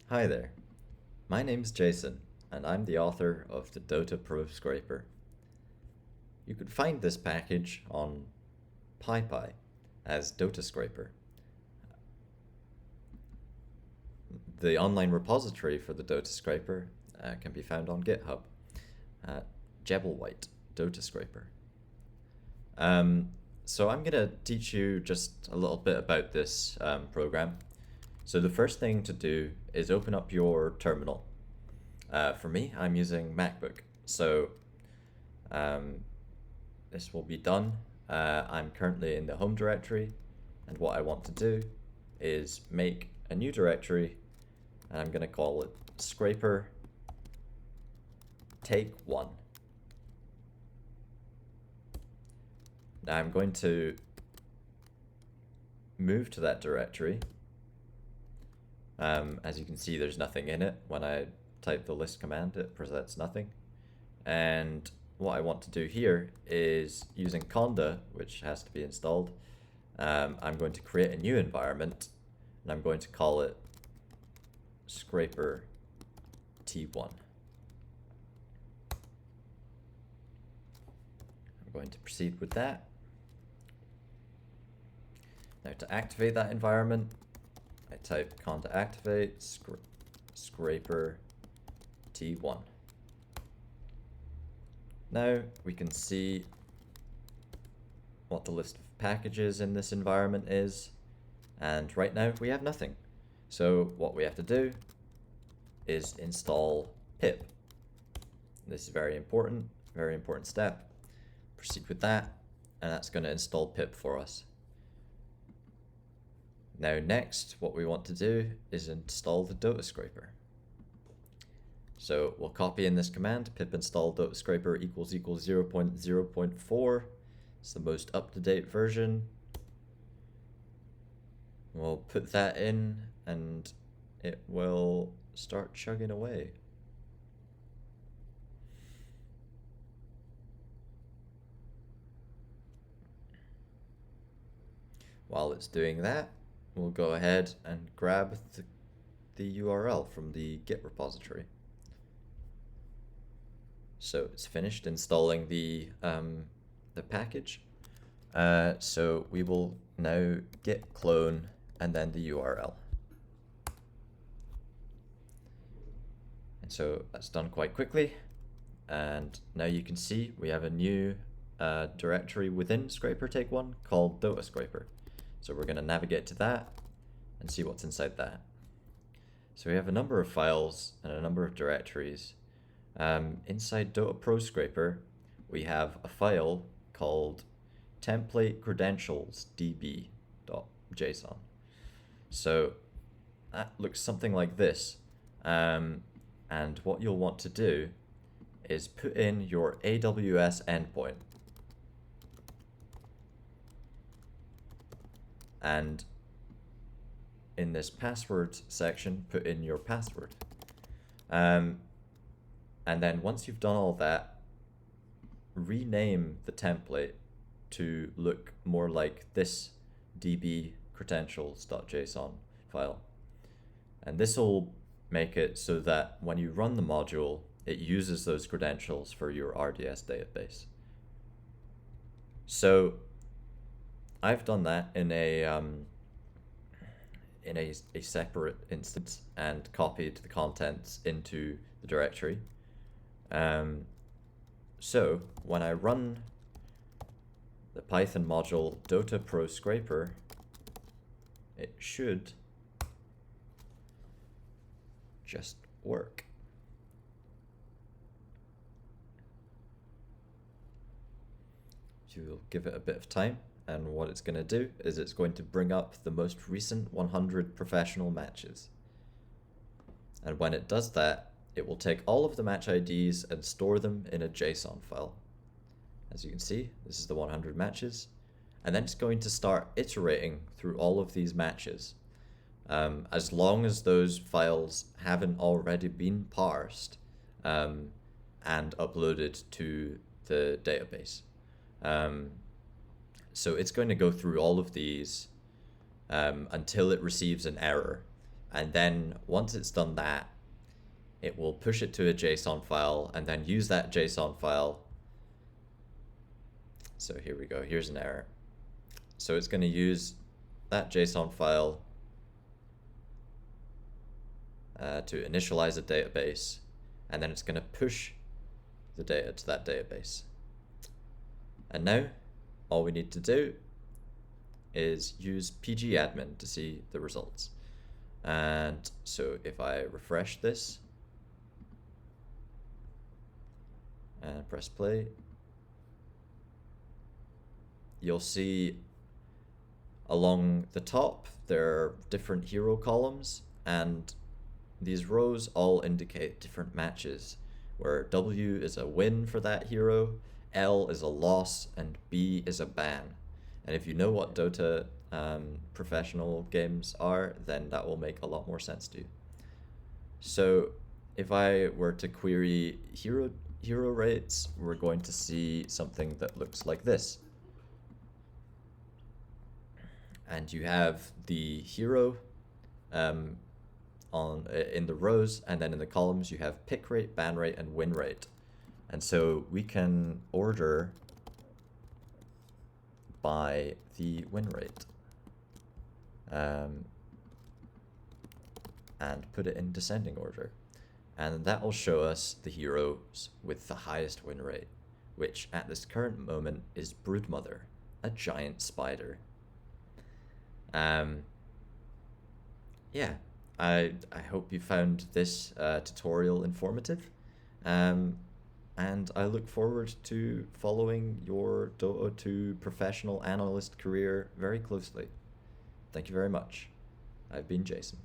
Hi there, my name's Jason, and I'm the author of the dotaproscraper. You could find this package on pyPI as dotascraper. The online repository for the dotascraper can be found on GitHub at Jebblewhite dotascraper. So I'm going to teach you just a little bit about this program. So the first thing to do is open up your terminal. For me, I'm using MacBook, so this will be done. I'm currently in the home directory, and what I want to do is make a new directory, and I'm going to call it scraper take one. Now I'm going to move to that directory. As you can see, there's nothing in it. When I type the list command, it presents nothing. And what I want to do here is using conda, which has to be installed. I'm going to create a new environment, and I'm going to call it scraper T1. I'm going to proceed with that. Now to activate that environment, I type conda activate scraper T1. Now we can see what the list of packages in this environment is, and right now we have nothing. So what we have to do is install pip. This is very important step. Proceed with that, and that's going to install pip for us. Now next, what we want to do is install the dotascraper. So we'll copy in this command, pip install dotascraper equals 0.0.4. It's the most up-to-date version. We'll put that in, and it will start chugging away. While it's doing that, we'll go ahead and grab the URL from the Git repository. So it's finished installing the package. So we will now git clone and then the URL. And so that's done quite quickly. And now you can see we have a new directory within scraper take one called dotascraper. So we're going to navigate to that and see what's inside that. So we have a number of files and a number of directories. Inside dotaproscraper, we have a file called template credentials db.json. So that looks something like this. And what you'll want to do is put in your AWS endpoint. And in this password section, put in your password. And then once you've done all that, rename the template to look more like this db credentials.json file. And this will make it so that when you run the module, it uses those credentials for your RDS database. So I've done that in a separate instance and copied the contents into the directory. So when I run the Python module dotaproscraper, it should just work. So we'll give it a bit of time, and what it's going to do is it's going to bring up the most recent 100 professional matches. And when it does that, it will take all of the match IDs and store them in a JSON file. As you can see, this is the 100 matches. And then it's going to start iterating through all of these matches. As long as those files haven't already been parsed and uploaded to the database. So it's going to go through all of these until it receives an error. And then once it's done that, it will push it to a JSON file and then use that JSON file. So here we go, here's an error. So it's going to use that JSON file to initialize a database, and then it's going to push the data to that database. And now all we need to do is use pgadmin to see the results. And so if I refresh this and press play, you'll see along the top there are different hero columns, and these rows all indicate different matches, where W is a win for that hero, L is a loss, and B is a ban. And if you know what Dota professional games are, then that will make a lot more sense to you. So if I were to query hero rates, we're going to see something that looks like this. And you have the hero in the rows, and then in the columns you have pick rate, ban rate, and win rate. And so we can order by the win rate and put it in descending order. And that will show us the heroes with the highest win rate, which at this current moment is Broodmother, a giant spider. Yeah, I hope you found this tutorial informative, and I look forward to following your Dota 2 professional analyst career very closely. Thank you very much. I've been Jason.